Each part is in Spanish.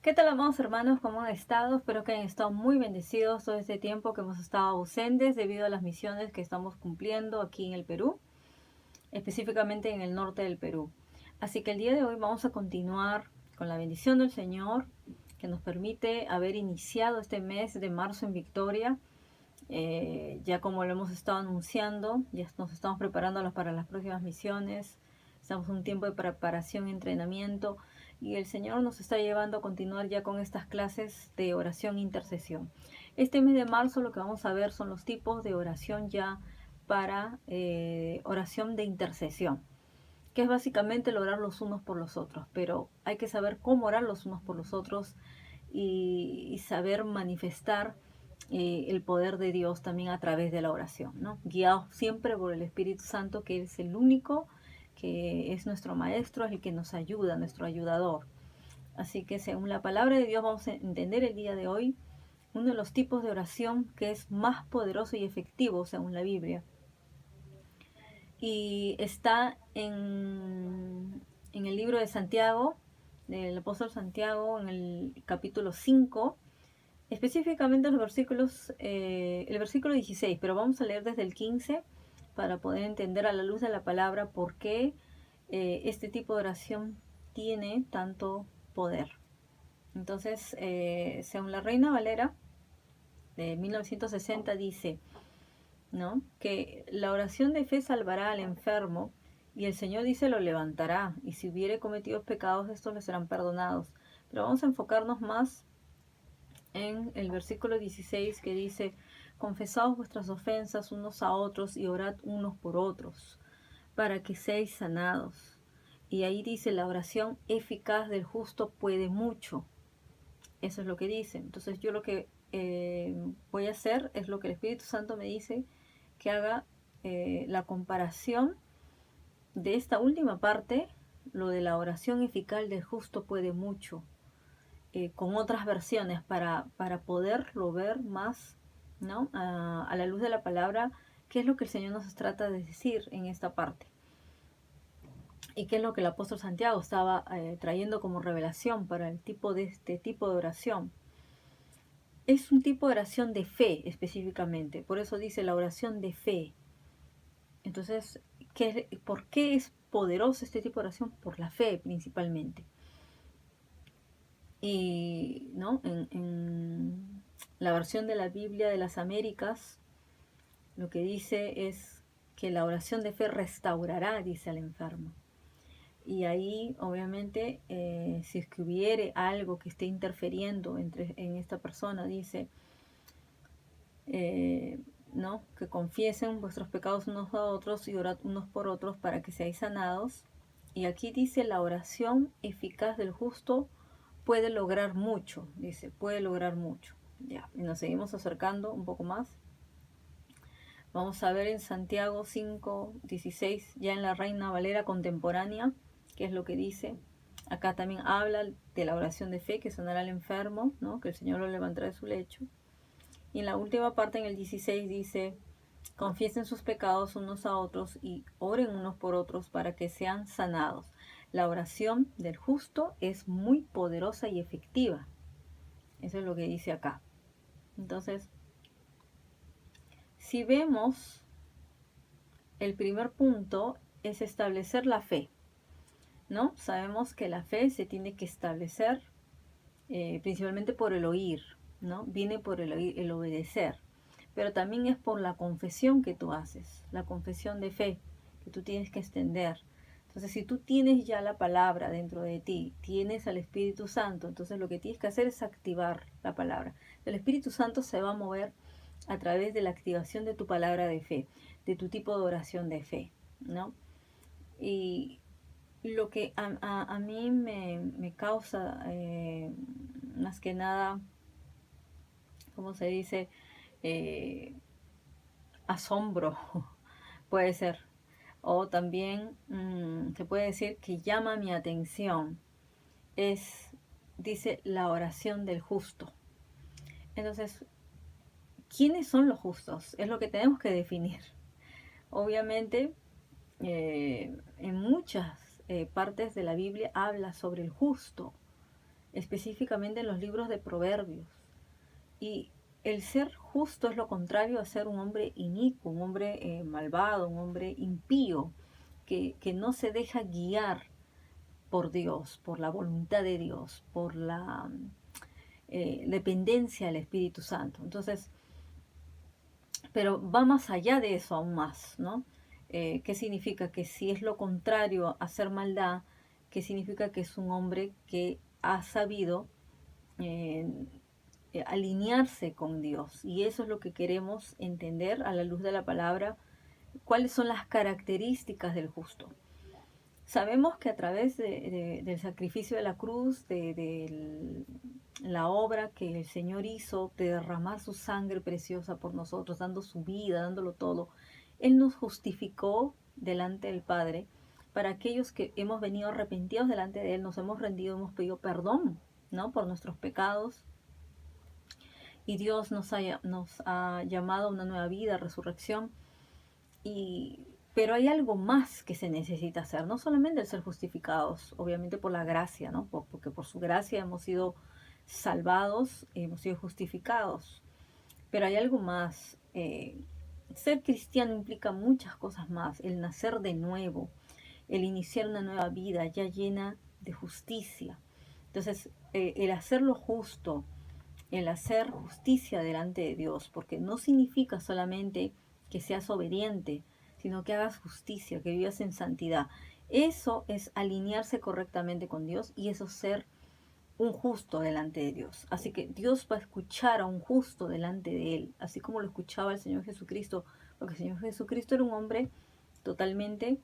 ¿Qué tal, amados hermanos? ¿Cómo han estado? Espero que hayan estado muy bendecidos todo este tiempo que hemos estado ausentes debido a las misiones que estamos cumpliendo aquí en el Perú, específicamente en el norte del Perú. Así que el día de hoy vamos a continuar con la bendición del Señor que nos permite haber iniciado este mes de marzo en victoria. Ya como lo hemos estado anunciando, ya nos estamos preparándonos para las próximas misiones. Estamos en un tiempo de preparación y entrenamiento, y el Señor nos está llevando a continuar ya con estas clases de oración e intercesión. Este mes de marzo lo que vamos a ver son los tipos de oración ya para oración de intercesión, que es básicamente el orar los unos por los otros, pero hay que saber cómo orar los unos por los otros y saber manifestar el poder de Dios también a través de la oración, ¿no? Guiados siempre por el Espíritu Santo, que es el único que es nuestro maestro, es el que nos ayuda, nuestro ayudador. Así que según la palabra de Dios vamos a entender el día de hoy uno de los tipos de oración que es más poderoso y efectivo según la Biblia. Y está en el libro de Santiago, del apóstol Santiago, en el capítulo 5, específicamente los versículos, el versículo 16, pero vamos a leer desde el 15 para poder entender a la luz de la palabra por qué este tipo de oración tiene tanto poder. Entonces, según la Reina Valera de 1960 dice, ¿no?, que la oración de fe salvará al enfermo, y el Señor dice lo levantará, y si hubiere cometido pecados, estos le serán perdonados. Pero vamos a enfocarnos más en el versículo 16, que dice: confesaos vuestras ofensas unos a otros y orad unos por otros, para que seáis sanados. Y ahí dice: la oración eficaz del justo puede mucho. Eso es lo que dice. Entonces yo lo que voy a hacer es lo que el Espíritu Santo me dice que haga, la comparación de esta última parte, lo de la oración eficaz del justo puede mucho, con otras versiones para poderlo ver más, ¿no?, a la luz de la palabra, qué es lo que el Señor nos trata de decir en esta parte. Y qué es lo que el apóstol Santiago estaba trayendo como revelación para el tipo de este tipo de oración. Es un tipo de oración de fe específicamente, por eso dice la oración de fe. Entonces, ¿por qué es poderoso este tipo de oración? Por la fe principalmente. Y ¿no?, en la versión de la Biblia de las Américas, lo que dice es que la oración de fe restaurará, dice, al enfermo. Y ahí, obviamente, si es que hubiere algo que esté interfiriendo en esta persona, dice, ¿no?, que confiesen vuestros pecados unos a otros y orad unos por otros para que seáis sanados. Y aquí dice: la oración eficaz del justo puede lograr mucho, dice, puede lograr mucho. Ya, y nos seguimos acercando un poco más. Vamos a ver en Santiago 5:16, ya en la Reina Valera contemporánea, qué es lo que dice. Acá también habla de la oración de fe que sanará al enfermo, ¿no?, que el Señor lo levantará de su lecho. Y en la última parte, en el 16, dice: confiesen sus pecados unos a otros y oren unos por otros para que sean sanados. La oración del justo es muy poderosa y efectiva. Eso es lo que dice acá. Entonces, si vemos, el primer punto es establecer la fe, ¿no? Sabemos que la fe se tiene que establecer principalmente por el oír, ¿no? Viene por el oír, el obedecer. Pero también es por la confesión que tú haces, la confesión de fe que tú tienes que extender. Entonces, si tú tienes ya la palabra dentro de ti, tienes al Espíritu Santo, entonces lo que tienes que hacer es activar la palabra. El Espíritu Santo se va a mover a través de la activación de tu palabra de fe, de tu tipo de oración de fe, ¿no? Y lo que a mí me causa, más que nada, ¿cómo se dice? Eh, Asombro, puede ser. O también se puede decir que llama mi atención. Dice, la oración del justo. Entonces, ¿quiénes son los justos? Es lo que tenemos que definir. Obviamente, en muchas partes de la Biblia habla sobre el justo. específicamente en los libros de Proverbios. Y el ser justo es lo contrario a ser un hombre inicuo, un hombre malvado, un hombre impío, que no se deja guiar por Dios, por la voluntad de Dios, por la dependencia del Espíritu Santo. Entonces, pero va más allá de eso aún más, ¿no? ¿Qué significa? Que si es lo contrario a hacer maldad, ¿qué significa? Que es un hombre que ha sabido eh, alinearse con Dios. Y eso es lo que queremos entender a la luz de la palabra. ¿Cuáles son las características del justo? Sabemos que a través del sacrificio de la cruz, de la obra que el Señor hizo, de derramar su sangre preciosa por nosotros, dando su vida, dándolo todo, Él nos justificó delante del Padre. Para aquellos que hemos venido arrepentidos delante de Él, nos hemos rendido, hemos pedido perdón, ¿no? Por nuestros pecados. Y Dios nos ha llamado a una nueva vida, resurrección. Pero hay algo más que se necesita hacer, no solamente el ser justificados, obviamente por la gracia, ¿no? Porque por su gracia hemos sido salvados, hemos sido justificados. Pero hay algo más. Ser cristiano implica muchas cosas más. El nacer de nuevo, el iniciar una nueva vida ya llena de justicia. Entonces, el hacer lo justo, el hacer justicia delante de Dios, porque no significa solamente que seas obediente, sino que hagas justicia, que vivas en santidad. Eso es alinearse correctamente con Dios y eso es ser un justo delante de Dios. Así que Dios va a escuchar a un justo delante de Él, así como lo escuchaba el Señor Jesucristo, porque el Señor Jesucristo era un hombre totalmente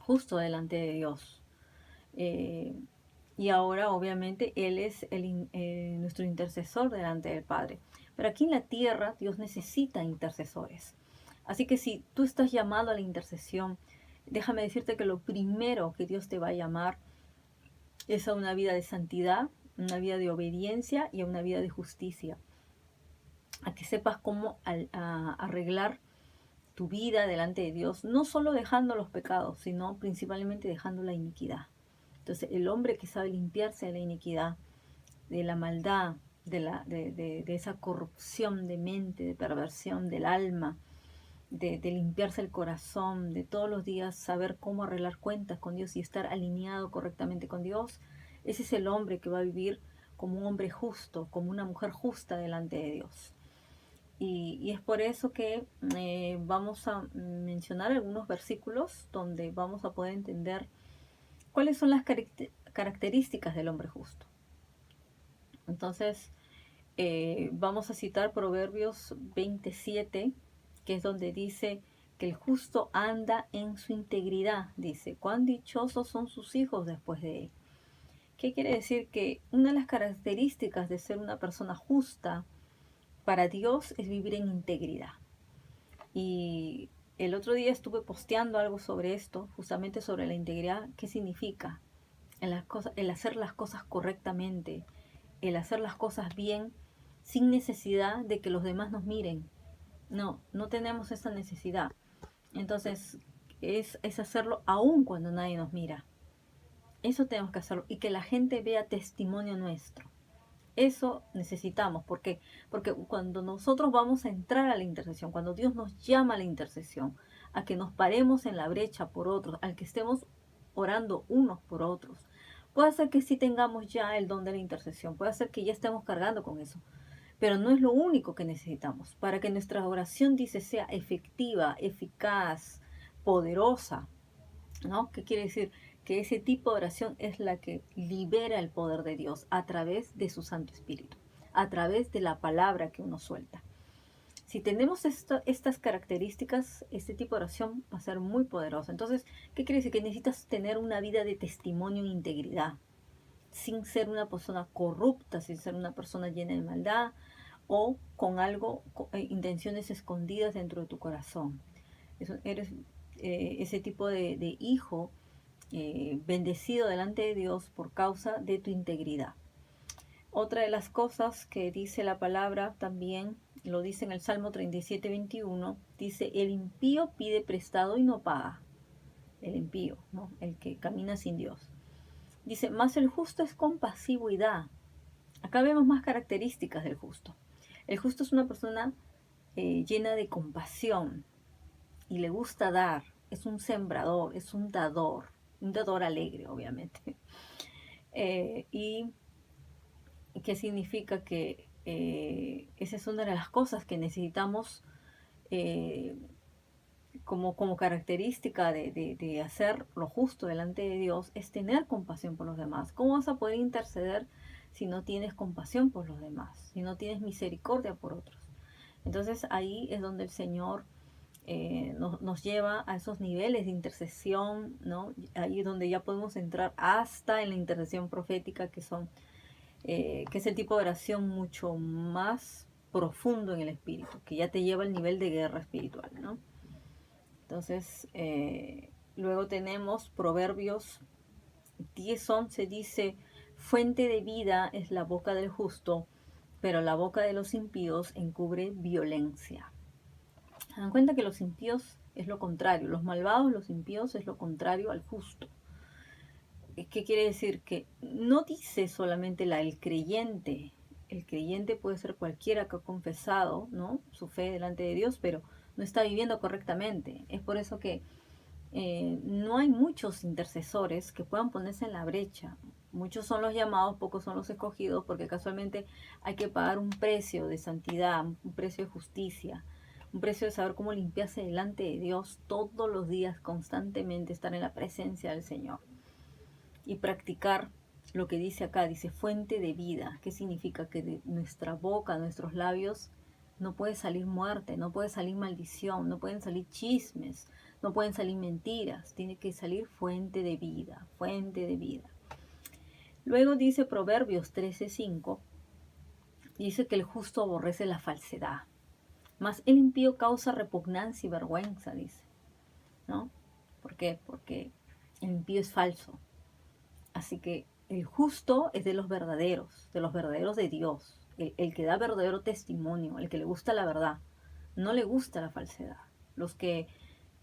justo delante de Dios. Y ahora obviamente Él es nuestro intercesor delante del Padre. Pero aquí en la tierra Dios necesita intercesores. Así que si tú estás llamado a la intercesión, déjame decirte que lo primero que Dios te va a llamar es a una vida de santidad, una vida de obediencia y a una vida de justicia. A que sepas cómo arreglar tu vida delante de Dios, no solo dejando los pecados, sino principalmente dejando la iniquidad. Entonces, el hombre que sabe limpiarse de la iniquidad, de la maldad, de esa corrupción de mente, de perversión del alma, de limpiarse el corazón, de todos los días saber cómo arreglar cuentas con Dios y estar alineado correctamente con Dios, ese es el hombre que va a vivir como un hombre justo, como una mujer justa delante de Dios. Y es por eso que vamos a mencionar algunos versículos donde vamos a poder entender cuáles son las características del hombre justo. Entonces, vamos a citar Proverbios 27, que es donde dice que el justo anda en su integridad. Dice, cuán dichosos son sus hijos después de él. ¿Qué quiere decir? Que una de las características de ser una persona justa para Dios es vivir en integridad. Y el otro día estuve posteando algo sobre esto, justamente sobre la integridad. ¿Qué significa? El hacer las cosas correctamente, el hacer las cosas bien, sin necesidad de que los demás nos miren. No tenemos esa necesidad. Entonces, es hacerlo aún cuando nadie nos mira. Eso tenemos que hacerlo y que la gente vea testimonio nuestro. Eso necesitamos. ¿Por qué? Porque cuando nosotros vamos a entrar a la intercesión, cuando Dios nos llama a la intercesión, a que nos paremos en la brecha por otros, al que estemos orando unos por otros, puede ser que sí tengamos ya el don de la intercesión, puede ser que ya estemos cargando con eso, pero no es lo único que necesitamos. Para que nuestra oración, dice, sea efectiva, eficaz, poderosa, ¿no? ¿Qué quiere decir? Que ese tipo de oración es la que libera el poder de Dios a través de su Santo Espíritu, a través de la palabra que uno suelta. Si tenemos estas características, este tipo de oración va a ser muy poderosa. Entonces, ¿qué quiere decir? Que necesitas tener una vida de testimonio e integridad, sin ser una persona corrupta, sin ser una persona llena de maldad o con intenciones escondidas dentro de tu corazón. Eres ese tipo de hijo bendecido delante de Dios por causa de tu integridad. Otra de las cosas que dice la palabra también, lo dice en el Salmo 37, 21, dice, el impío pide prestado y no paga. El impío, ¿no? El que camina sin Dios. Dice, más el justo es compasivo y da. Acá vemos más características del justo. El justo es una persona llena de compasión y le gusta dar. Es un sembrador, es un dador alegre, obviamente. Y qué significa que esa es una de las cosas que necesitamos eh, como característica de hacer lo justo delante de Dios, es tener compasión por los demás. ¿Cómo vas a poder interceder si no tienes compasión por los demás, si no tienes misericordia por otros? Entonces ahí es donde el Señor nos lleva a esos niveles de intercesión, ¿no? Ahí es donde ya podemos entrar hasta en la intercesión profética, que es el tipo de oración mucho más profundo en el espíritu, que ya te lleva al nivel de guerra espiritual, ¿no? Entonces, luego tenemos Proverbios 10:11, dice, fuente de vida es la boca del justo, pero la boca de los impíos encubre violencia. Se dan cuenta que los impíos es lo contrario, los malvados, los impíos es lo contrario al justo. ¿Qué quiere decir? Que no dice solamente el creyente puede ser cualquiera que ha confesado, ¿no?, su fe delante de Dios, pero no está viviendo correctamente. Es por eso que no hay muchos intercesores que puedan ponerse en la brecha. Muchos son los llamados, pocos son los escogidos, porque casualmente hay que pagar un precio de santidad, un precio de justicia, un precio de saber cómo limpiarse delante de Dios todos los días, constantemente estar en la presencia del Señor y practicar lo que dice acá, dice fuente de vida. ¿Qué significa? Que de nuestra boca, nuestros labios, no puede salir muerte, no puede salir maldición, no pueden salir chismes, no pueden salir mentiras, tiene que salir fuente de vida, fuente de vida. Luego dice Proverbios 13:5, dice que el justo aborrece la falsedad, mas el impío causa repugnancia y vergüenza, dice, ¿no? ¿Por qué? Porque el impío es falso. Así que el justo es de los verdaderos de Dios, el que da verdadero testimonio, el que le gusta la verdad, no le gusta la falsedad. Los que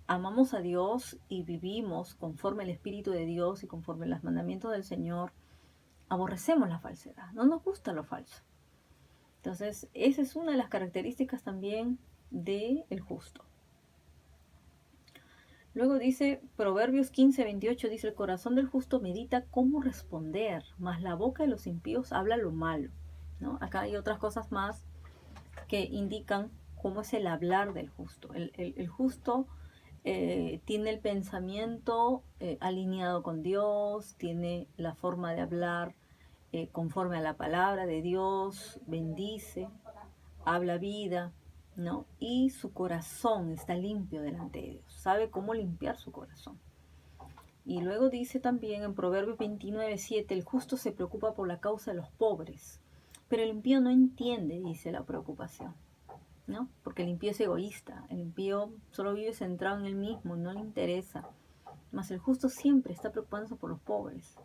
amamos a Dios y vivimos conforme al Espíritu de Dios y conforme a los mandamientos del Señor, aborrecemos la falsedad, no nos gusta lo falso. Entonces, esa es una de las características también del justo. Luego dice Proverbios 15:28, dice, el corazón del justo medita cómo responder, mas la boca de los impíos habla lo malo, ¿no? Acá hay otras cosas más que indican cómo es el hablar del justo. El justo tiene el pensamiento alineado con Dios, tiene la forma de hablar conforme a la palabra de Dios, bendice, habla vida, ¿no? Y su corazón está limpio delante de Dios, sabe cómo limpiar su corazón. Y luego dice también en Proverbios 29:7, el justo se preocupa por la causa de los pobres, pero el impío no entiende, dice, la preocupación, ¿no? Porque el impío es egoísta, el impío solo vive centrado en él mismo, no le interesa. Mas el justo siempre está preocupándose por los pobres.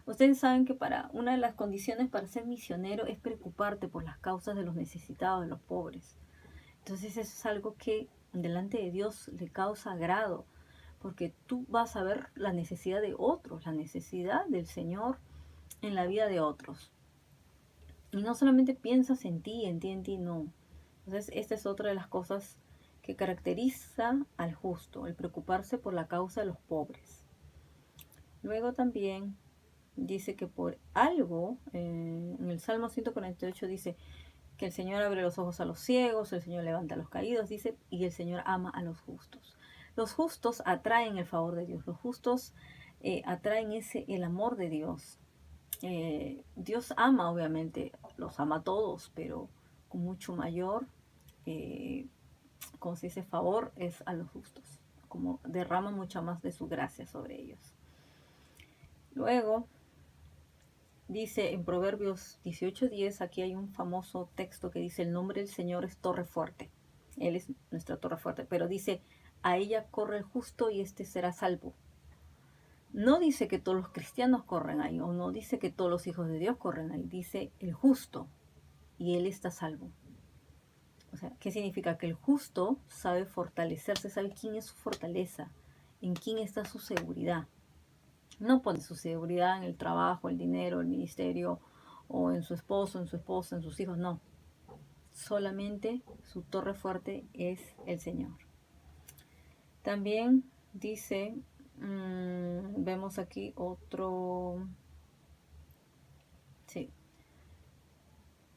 Ustedes saben que una de las condiciones para ser misionero es preocuparte por las causas de los necesitados, de los pobres. Entonces eso es algo que delante de Dios le causa agrado, porque tú vas a ver la necesidad de otros, la necesidad del Señor en la vida de otros. Y no solamente piensas en ti, no. Entonces esta es otra de las cosas que caracteriza al justo, el preocuparse por la causa de los pobres. Luego también dice que por algo, en el Salmo 148 dice que el Señor abre los ojos a los ciegos, el Señor levanta a los caídos, dice, y el Señor ama a los justos. Los justos atraen el favor de Dios, los justos atraen el amor de Dios. Dios ama, obviamente, los ama a todos, pero con mucho mayor, como se dice, favor es a los justos, como derrama mucha más de su gracia sobre ellos. Luego, dice en Proverbios 18:10, aquí hay un famoso texto que dice, el nombre del Señor es torre fuerte. Él es nuestra torre fuerte, pero dice, a ella corre el justo y éste será salvo. No dice que todos los cristianos corren ahí, o no dice que todos los hijos de Dios corren ahí, dice el justo y él está salvo. O sea, ¿qué significa? Que el justo sabe fortalecerse, sabe quién es su fortaleza, en quién está su seguridad. No pone su seguridad en el trabajo, el dinero, el ministerio, o en su esposo, en su esposa, en sus hijos, no. Solamente su torre fuerte es el Señor. También dice, vemos aquí otro, sí,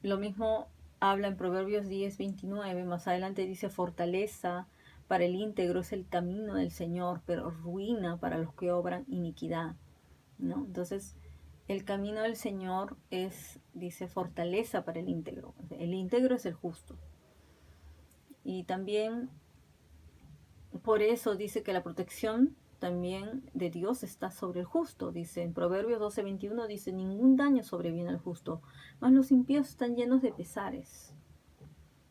lo mismo habla en Proverbios 10:29, más adelante dice, fortaleza para el íntegro es el camino del Señor, pero ruina para los que obran iniquidad, ¿no? Entonces, el camino del Señor es, dice, fortaleza para el íntegro. El íntegro es el justo. Y también por eso dice que la protección también de Dios está sobre el justo. Dice en Proverbios 12:21, dice, ningún daño sobreviene al justo, mas los impíos están llenos de pesares.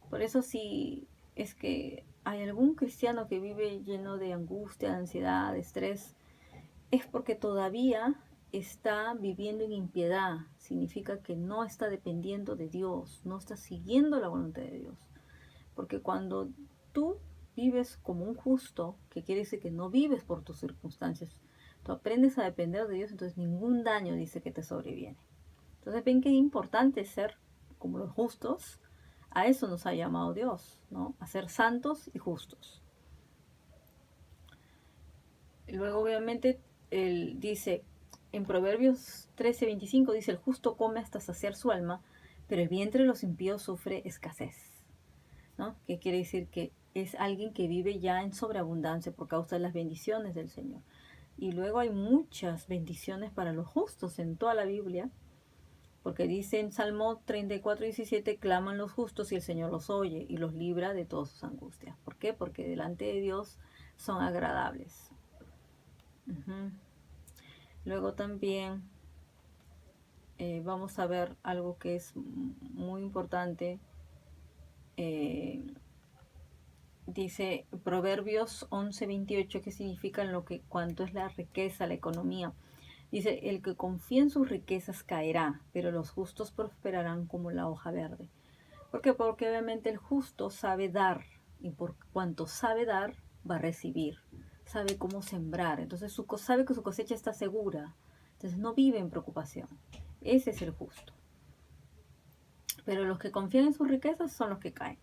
Por eso si es que hay algún cristiano que vive lleno de angustia, de ansiedad, de estrés, es porque todavía está viviendo en impiedad. Significa que no está dependiendo de Dios, no está siguiendo la voluntad de Dios. Porque cuando tú vives como un justo, que quiere decir que no vives por tus circunstancias, tú aprendes a depender de Dios, entonces ningún daño dice que te sobreviene. Entonces ven que es importante ser como los justos. A eso nos ha llamado Dios, ¿no? A ser santos y justos. Luego obviamente él dice, en Proverbios 13:25 dice, el justo come hasta saciar su alma, pero el vientre de los impíos sufre escasez, ¿no? Que quiere decir que es alguien que vive ya en sobreabundancia por causa de las bendiciones del Señor. Y luego hay muchas bendiciones para los justos en toda la Biblia, porque dice en Salmo 34:17, claman los justos y el Señor los oye y los libra de todas sus angustias. ¿Por qué? Porque delante de Dios son agradables. Uh-huh. Luego también vamos a ver algo que es muy importante. Dice Proverbios 11:28, que significa lo que cuánto es la riqueza, la economía. Dice, el que confía en sus riquezas caerá, pero los justos prosperarán como la hoja verde. ¿Por qué? Porque obviamente el justo sabe dar, y por cuanto sabe dar, va a recibir. Sabe cómo sembrar, entonces sabe que su cosecha está segura. Entonces no vive en preocupación. Ese es el justo. Pero los que confían en sus riquezas son los que caen,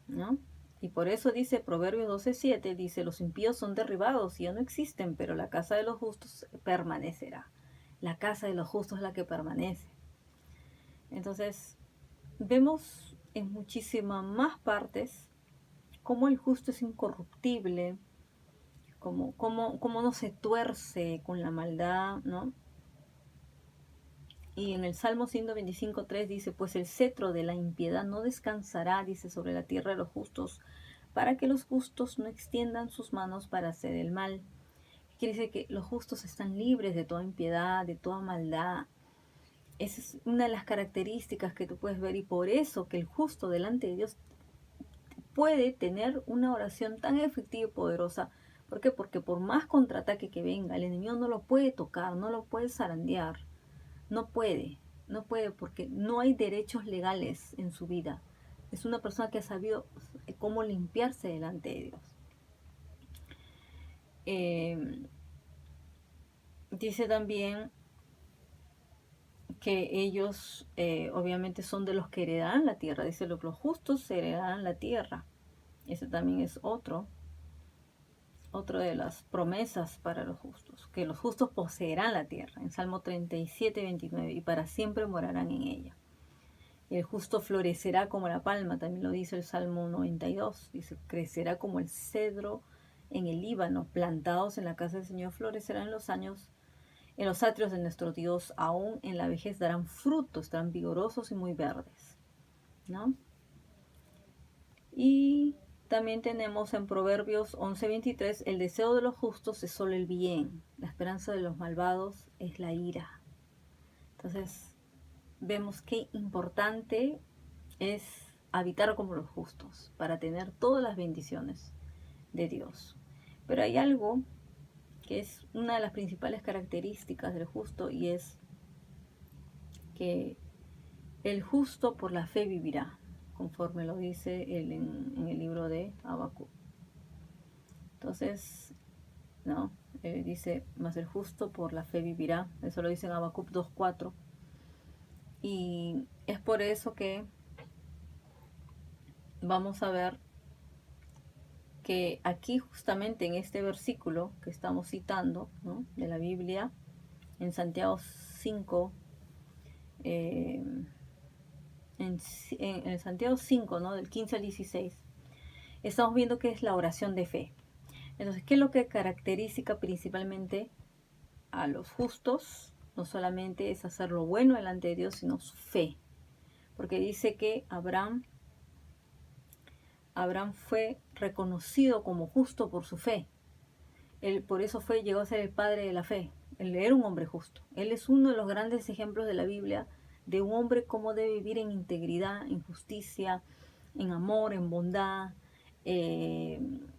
¿no? Y por eso dice Proverbios 12:7, dice, los impíos son derribados y ya no existen, pero la casa de los justos permanecerá. La casa de los justos es la que permanece. Entonces, vemos en muchísimas más partes cómo el justo es incorruptible, cómo no se tuerce con la maldad, ¿no? Y en el Salmo 125:3 dice, pues el cetro de la impiedad no descansará, dice, sobre la tierra de los justos, para que los justos no extiendan sus manos para hacer el mal. Quiere decir que los justos están libres de toda impiedad, de toda maldad. Esa es una de las características que tú puedes ver, y por eso que el justo delante de Dios puede tener una oración tan efectiva y poderosa. ¿Por qué? Porque por más contraataque que venga, el enemigo no lo puede tocar, no lo puede zarandear. No puede, no puede, porque no hay derechos legales en su vida. Es una persona que ha sabido cómo limpiarse delante de Dios. Dice también que ellos obviamente son de los que heredarán la tierra. Dice, los justos heredarán la tierra. Ese también es otro de las promesas para los justos, que los justos poseerán la tierra, en Salmo 37:29, y para siempre morarán en ella. El justo florecerá como la palma, también lo dice el Salmo 92, dice, crecerá como el cedro en el Líbano, plantados en la casa del Señor, florecerán en los atrios de nuestro Dios, aún en la vejez darán frutos, estarán vigorosos y muy verdes, ¿no? Y también tenemos en Proverbios 11:23, el deseo de los justos es solo el bien, la esperanza de los malvados es la ira. Entonces, vemos qué importante es habitar como los justos para tener todas las bendiciones de Dios. Pero hay algo que es una de las principales características del justo, y es que el justo por la fe vivirá, conforme lo dice él en el libro de Habacuc. Entonces, ¿no? Dice, mas el justo por la fe vivirá. Eso lo dice en Habacuc 2:4. Y es por eso que vamos a ver que aquí justamente en este versículo que estamos citando, ¿no?, de la Biblia, en Santiago 5, eh, en el Santiago 5, ¿no?, del 15 al 16, estamos viendo que es la oración de fe. Entonces, ¿qué es lo que caracteriza principalmente a los justos? No solamente es hacer lo bueno delante de Dios, sino su fe. Porque dice que Abraham fue reconocido como justo por su fe. Él por eso llegó a ser el padre de la fe. Él era un hombre justo. Él es uno de los grandes ejemplos de la Biblia de un hombre cómo debe vivir en integridad, en justicia, en amor, en bondad,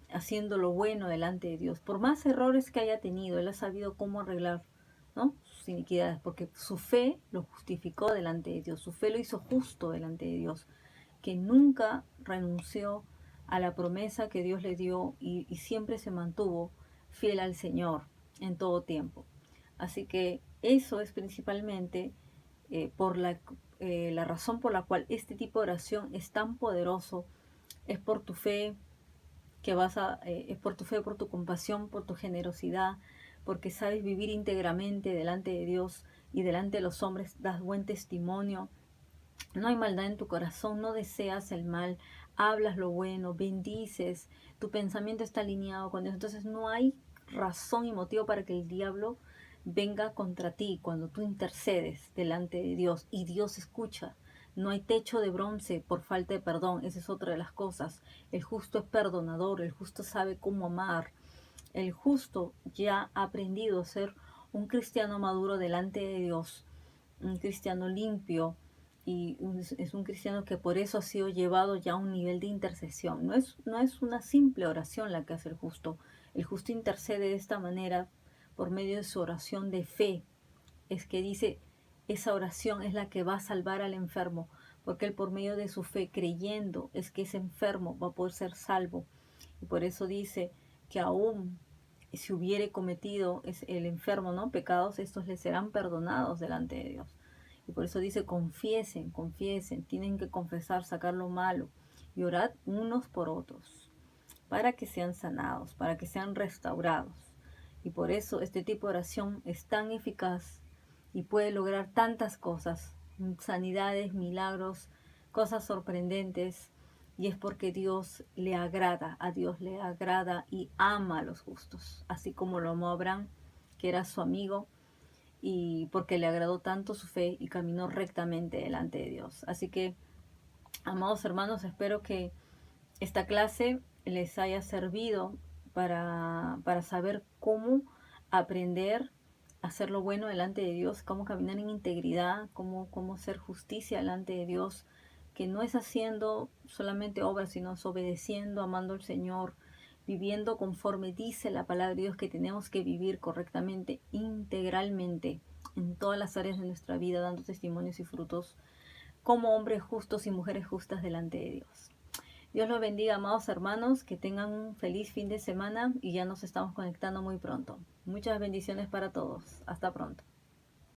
haciendo lo bueno delante de Dios. Por más errores que haya tenido, él ha sabido cómo arreglar, ¿no?, sus iniquidades, porque su fe lo justificó delante de Dios, su fe lo hizo justo delante de Dios, que nunca renunció a la promesa que Dios le dio y siempre se mantuvo fiel al Señor en todo tiempo. Así que eso es principalmente la razón por la cual este tipo de oración es tan poderoso. Es por tu fe es por tu fe, por tu compasión, por tu generosidad, porque sabes vivir íntegramente delante de Dios y delante de los hombres, das buen testimonio. No hay maldad en tu corazón, no deseas el mal, hablas lo bueno, bendices, tu pensamiento está alineado con Dios. Entonces no hay razón y motivo para que el diablo venga contra ti cuando tú intercedes delante de Dios y Dios escucha. No hay techo de bronce por falta de perdón. Esa es otra de las cosas. El justo es perdonador, el justo sabe cómo amar. El justo ya ha aprendido a ser un cristiano maduro delante de Dios, un cristiano limpio, y es un cristiano que por eso ha sido llevado ya a un nivel de intercesión. No es una simple oración la que hace el justo. El justo intercede de esta manera por medio de su oración de fe. Es que dice, esa oración es la que va a salvar al enfermo, porque él por medio de su fe, creyendo, es que ese enfermo va a poder ser salvo. Y por eso dice que aún si hubiere cometido el enfermo, ¿no?, pecados, estos le serán perdonados delante de Dios. Y por eso dice, confiesen, tienen que confesar, sacar lo malo y orad unos por otros para que sean sanados, para que sean restaurados. Y por eso este tipo de oración es tan eficaz y puede lograr tantas cosas, sanidades, milagros, cosas sorprendentes. Y es porque Dios le agrada, a Dios le agrada y ama a los justos, así como lo amó Abraham, que era su amigo, y porque le agradó tanto su fe y caminó rectamente delante de Dios. Así que, amados hermanos, espero que esta clase les haya servido para saber cómo aprender a hacer lo bueno delante de Dios, cómo caminar en integridad, cómo hacer justicia delante de Dios, que no es haciendo solamente obras, sino es obedeciendo, amando al Señor, viviendo conforme dice la palabra de Dios, que tenemos que vivir correctamente, integralmente, en todas las áreas de nuestra vida, dando testimonios y frutos como hombres justos y mujeres justas delante de Dios. Dios los bendiga, amados hermanos, que tengan un feliz fin de semana y ya nos estamos conectando muy pronto. Muchas bendiciones para todos. Hasta pronto.